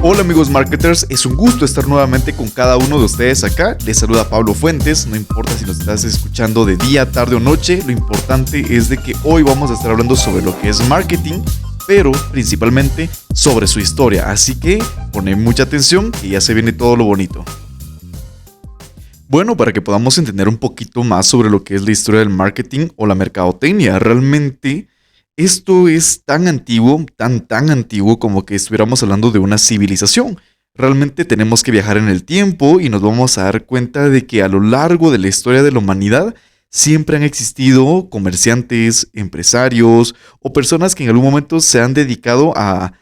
Hola amigos marketers, es un gusto estar nuevamente con cada uno de ustedes acá. Les saluda Pablo Fuentes, no importa si nos estás escuchando de día, tarde o noche, lo importante es de que hoy vamos a estar hablando sobre lo que es marketing, pero principalmente sobre su historia, así que ponen mucha atención que ya se viene todo lo bonito. Bueno, para que podamos entender un poquito más sobre lo que es la historia del marketing o la mercadotecnia, realmente esto es tan antiguo, tan antiguo como que estuviéramos hablando de una civilización. Realmente tenemos que viajar en el tiempo y nos vamos a dar cuenta de que a lo largo de la historia de la humanidad siempre han existido comerciantes, empresarios o personas que en algún momento se han dedicado a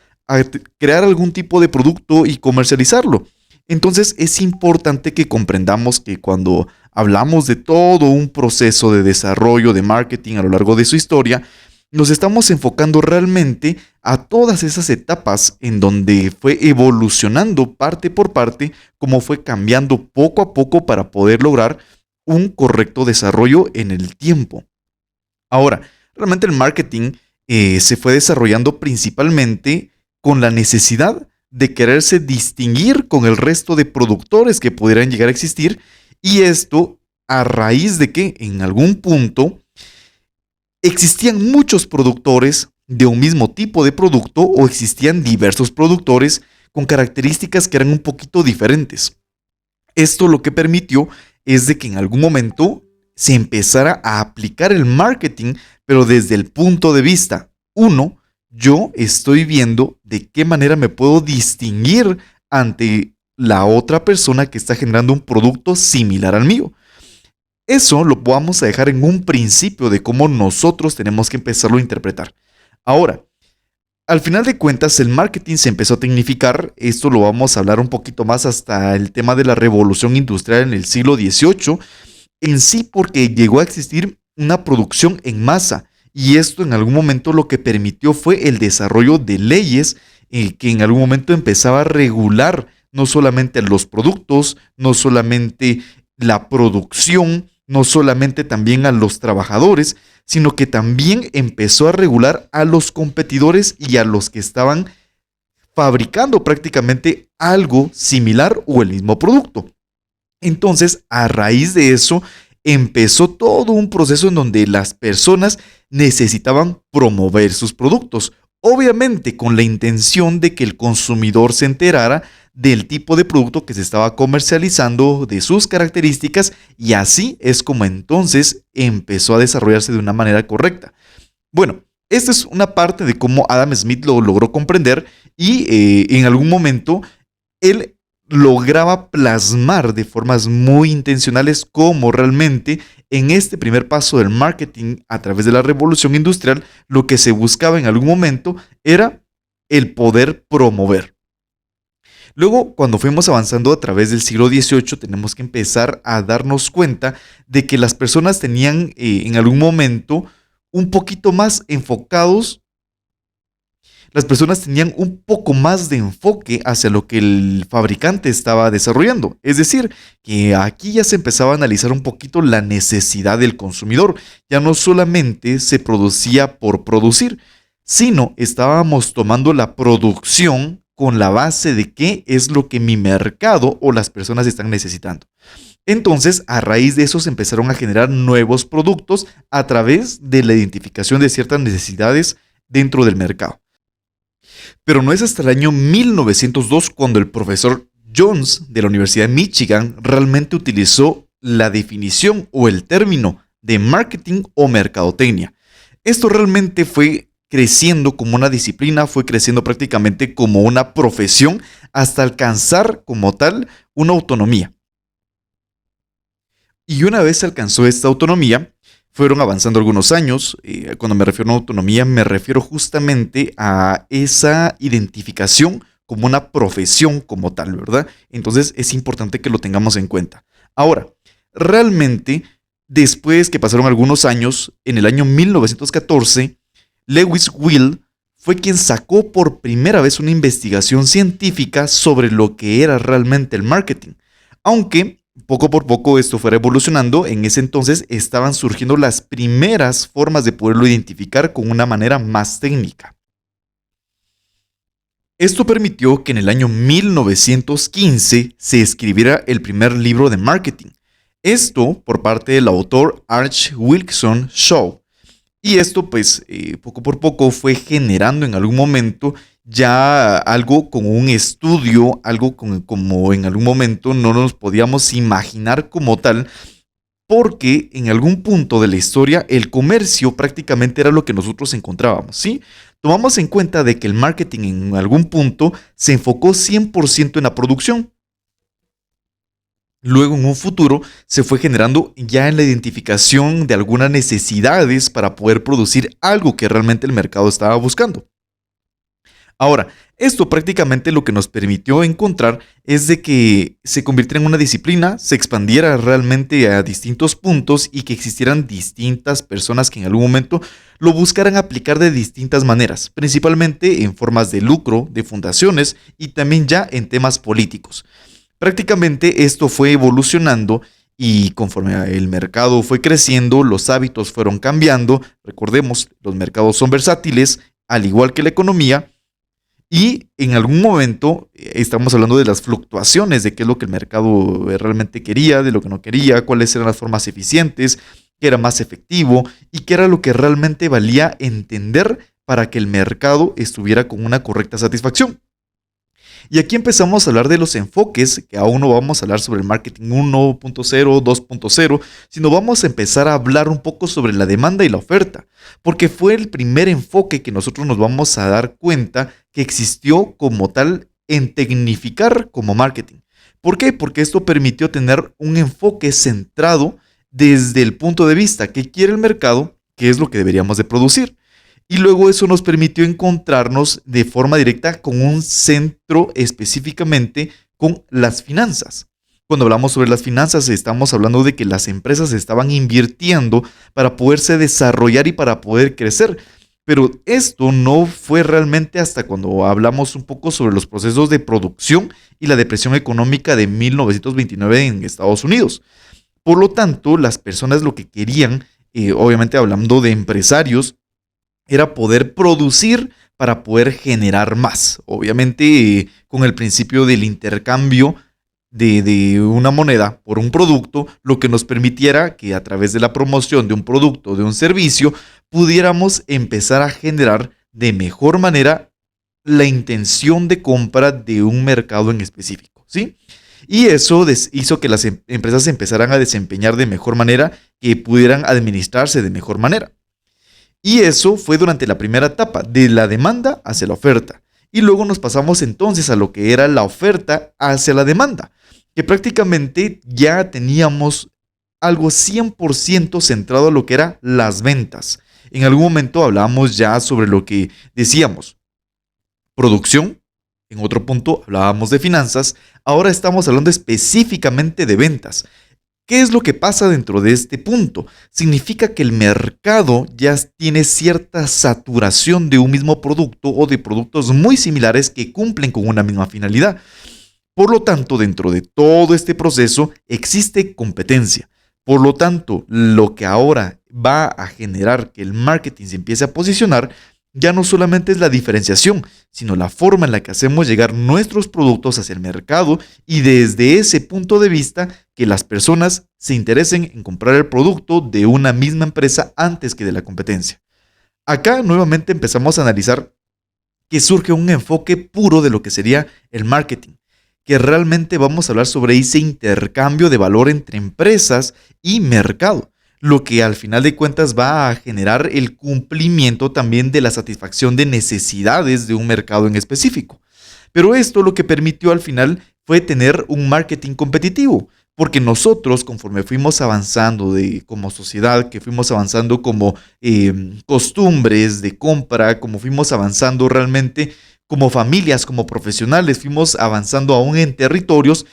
crear algún tipo de producto y comercializarlo. Entonces es importante que comprendamos que cuando hablamos de todo un proceso de desarrollo de marketing a lo largo de su historia, nos estamos enfocando realmente a todas esas etapas en donde fue evolucionando parte por parte, cómo fue cambiando poco a poco para poder lograr un correcto desarrollo en el tiempo. Ahora, realmente el marketing se fue desarrollando principalmente con la necesidad de quererse distinguir con el resto de productores que pudieran llegar a existir, y esto a raíz de que en algún punto existían muchos productores de un mismo tipo de producto o existían diversos productores con características que eran un poquito diferentes. Esto lo que permitió es de que en algún momento se empezara a aplicar el marketing, pero desde el punto de vista, uno, yo estoy viendo de qué manera me puedo distinguir ante la otra persona que está generando un producto similar al mío. Eso lo vamos a dejar en un principio de cómo nosotros tenemos que empezarlo a interpretar. Ahora, al final de cuentas, el marketing se empezó a tecnificar. Esto lo vamos a hablar un poquito más hasta el tema de la revolución industrial en el siglo XVIII, en sí porque llegó a existir una producción en masa. Y esto en algún momento lo que permitió fue el desarrollo de leyes que en algún momento empezaba a regular no solamente los productos, no solamente la producción, no solamente también a los trabajadores, sino que también empezó a regular a los competidores y a los que estaban fabricando prácticamente algo similar o el mismo producto. Entonces, a raíz de eso, empezó todo un proceso en donde las personas necesitaban promover sus productos, obviamente con la intención de que el consumidor se enterara del tipo de producto que se estaba comercializando, de sus características, y así es como entonces empezó a desarrollarse de una manera correcta. Bueno, esta es una parte de cómo Adam Smith lo logró comprender y en algún momento él lograba plasmar de formas muy intencionales cómo realmente en este primer paso del marketing a través de la revolución industrial lo que se buscaba en algún momento era el poder promover. Luego, cuando fuimos avanzando a través del siglo XVIII, tenemos que empezar a darnos cuenta de que las personas tenían en algún momento un poquito más enfocados. Las personas tenían un poco más de enfoque hacia lo que el fabricante estaba desarrollando. Es decir, que aquí ya se empezaba a analizar un poquito la necesidad del consumidor. Ya no solamente se producía por producir, sino estábamos tomando la producción con la base de qué es lo que mi mercado o las personas están necesitando. Entonces, a raíz de eso se empezaron a generar nuevos productos a través de la identificación de ciertas necesidades dentro del mercado. Pero no es hasta el año 1902 cuando el profesor Jones de la Universidad de Michigan realmente utilizó la definición o el término de marketing o mercadotecnia. Esto realmente fue creciendo como una disciplina, fue creciendo prácticamente como una profesión hasta alcanzar como tal una autonomía. Y una vez se alcanzó esta autonomía, fueron avanzando algunos años. Cuando me refiero a autonomía, me refiero justamente a esa identificación como una profesión como tal, ¿verdad? Entonces es importante que lo tengamos en cuenta. Ahora, realmente, después que pasaron algunos años, en el año 1914, Lewis Will fue quien sacó por primera vez una investigación científica sobre lo que era realmente el marketing. Aunque poco por poco esto fuera evolucionando, en ese entonces estaban surgiendo las primeras formas de poderlo identificar con una manera más técnica. Esto permitió que en el año 1915 se escribiera el primer libro de marketing. Esto por parte del autor Arch Wilson Shaw. Y esto pues poco por poco fue generando en algún momento ya algo como un estudio, algo como en algún momento no nos podíamos imaginar como tal, porque en algún punto de la historia el comercio prácticamente era lo que nosotros encontrábamos, ¿sí? Tomamos en cuenta de que el marketing en algún punto se enfocó 100% en la producción. Luego, en un futuro, se fue generando ya en la identificación de algunas necesidades para poder producir algo que realmente el mercado estaba buscando. Ahora, esto prácticamente lo que nos permitió encontrar es de que se convirtiera en una disciplina, se expandiera realmente a distintos puntos y que existieran distintas personas que en algún momento lo buscaran aplicar de distintas maneras, principalmente en formas de lucro, de fundaciones y también ya en temas políticos. Prácticamente esto fue evolucionando y conforme el mercado fue creciendo, los hábitos fueron cambiando. Recordemos, los mercados son versátiles, al igual que la economía, y en algún momento estamos hablando de las fluctuaciones, de qué es lo que el mercado realmente quería, de lo que no quería, cuáles eran las formas eficientes, qué era más efectivo y qué era lo que realmente valía entender para que el mercado estuviera con una correcta satisfacción. Y aquí empezamos a hablar de los enfoques, que aún no vamos a hablar sobre el marketing 1.0, 2.0, sino vamos a empezar a hablar un poco sobre la demanda y la oferta, porque fue el primer enfoque que nosotros nos vamos a dar cuenta que existió como tal en tecnificar como marketing. ¿Por qué? Porque esto permitió tener un enfoque centrado desde el punto de vista que quiere el mercado, qué es lo que deberíamos de producir. Y luego eso nos permitió encontrarnos de forma directa con un centro específicamente con las finanzas. Cuando hablamos sobre las finanzas, estamos hablando de que las empresas estaban invirtiendo para poderse desarrollar y para poder crecer. Pero esto no fue realmente hasta cuando hablamos un poco sobre los procesos de producción y la depresión económica de 1929 en Estados Unidos. Por lo tanto, las personas lo que querían, obviamente hablando de empresarios, era poder producir para poder generar más. Obviamente, con el principio del intercambio de una moneda por un producto, lo que nos permitiera que a través de la promoción de un producto o de un servicio, pudiéramos empezar a generar de mejor manera la intención de compra de un mercado en específico, ¿sí? Y eso hizo que las empresas empezaran a desempeñar de mejor manera, que pudieran administrarse de mejor manera. Y eso fue durante la primera etapa, de la demanda hacia la oferta. Y luego nos pasamos entonces a lo que era la oferta hacia la demanda, que prácticamente ya teníamos algo 100% centrado a lo que eran las ventas. En algún momento hablábamos ya sobre lo que decíamos, producción, en otro punto hablábamos de finanzas, ahora estamos hablando específicamente de ventas. ¿Qué es lo que pasa dentro de este punto? Significa que el mercado ya tiene cierta saturación de un mismo producto o de productos muy similares que cumplen con una misma finalidad. Por lo tanto, dentro de todo este proceso existe competencia. Por lo tanto, lo que ahora va a generar que el marketing se empiece a posicionar ya no solamente es la diferenciación, sino la forma en la que hacemos llegar nuestros productos hacia el mercado y desde ese punto de vista que las personas se interesen en comprar el producto de una misma empresa antes que de la competencia. Acá nuevamente empezamos a analizar que surge un enfoque puro de lo que sería el marketing, que realmente vamos a hablar sobre ese intercambio de valor entre empresas y mercado, lo que al final de cuentas va a generar el cumplimiento también de la satisfacción de necesidades de un mercado en específico. Pero esto lo que permitió al final fue tener un marketing competitivo, porque nosotros conforme fuimos avanzando como sociedad, que fuimos avanzando como costumbres de compra, como fuimos avanzando realmente como familias, como profesionales, fuimos avanzando aún en territorios,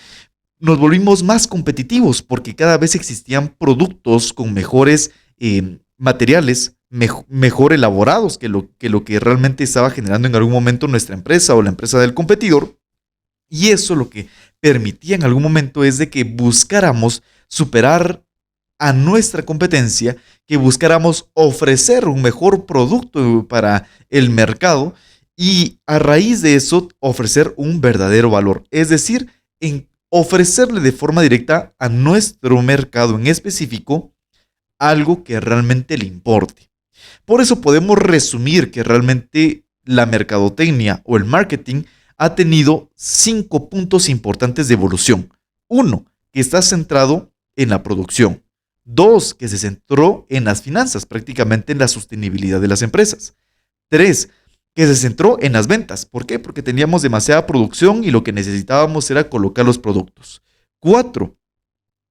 nos volvimos más competitivos porque cada vez existían productos con mejores materiales, mejor elaborados que lo que realmente estaba generando en algún momento nuestra empresa o la empresa del competidor. Y eso lo que permitía en algún momento es de que buscáramos superar a nuestra competencia, que buscáramos ofrecer un mejor producto para el mercado Y a raíz de eso, ofrecer un verdadero valor. Es decir, en ofrecerle de forma directa a nuestro mercado en específico algo que realmente le importe. Por eso podemos resumir que realmente la mercadotecnia o el marketing ha tenido 5 puntos importantes de evolución. 1, que está centrado en la producción. 2, que se centró en las finanzas, prácticamente en la sostenibilidad de las empresas. 3, que se centró en las ventas. ¿Por qué? Porque teníamos demasiada producción y lo que necesitábamos era colocar los productos. 4,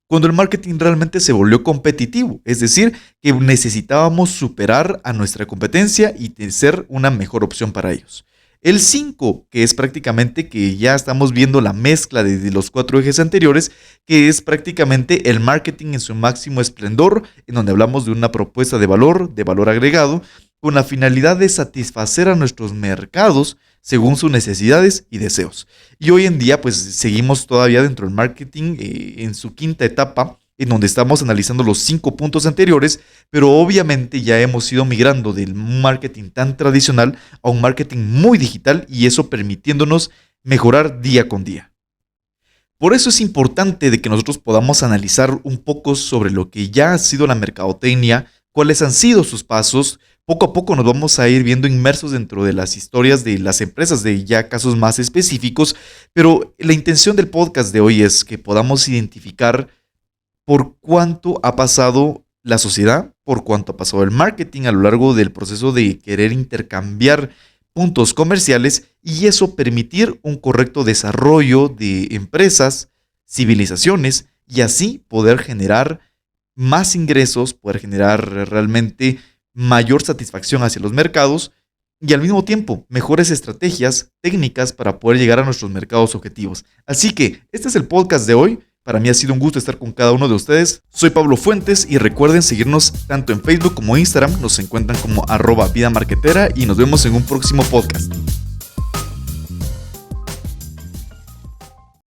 cuando el marketing realmente se volvió competitivo, es decir, que necesitábamos superar a nuestra competencia y ser una mejor opción para ellos. El 5, que es prácticamente que ya estamos viendo la mezcla de los 4 ejes anteriores, que es prácticamente el marketing en su máximo esplendor, en donde hablamos de una propuesta de valor agregado, con la finalidad de satisfacer a nuestros mercados según sus necesidades y deseos. Y hoy en día pues seguimos todavía dentro del marketing en su quinta etapa, en donde estamos analizando los 5 puntos anteriores, pero obviamente ya hemos ido migrando del marketing tan tradicional a un marketing muy digital y eso permitiéndonos mejorar día con día. Por eso es importante de que nosotros podamos analizar un poco sobre lo que ya ha sido la mercadotecnia, cuáles han sido sus pasos. Poco a poco nos vamos a ir viendo inmersos dentro de las historias de las empresas, de ya casos más específicos, pero la intención del podcast de hoy es que podamos identificar por cuánto ha pasado la sociedad, por cuánto ha pasado el marketing a lo largo del proceso de querer intercambiar puntos comerciales y eso permitir un correcto desarrollo de empresas, civilizaciones y así poder generar más ingresos, poder generar realmente mayor satisfacción hacia los mercados y al mismo tiempo mejores estrategias técnicas para poder llegar a nuestros mercados objetivos. Así que este es el podcast de hoy. Para mí ha sido un gusto estar con cada uno de ustedes. Soy Pablo Fuentes y recuerden seguirnos tanto en Facebook como Instagram. Nos encuentran como @vidamarquetera y nos vemos en un próximo podcast.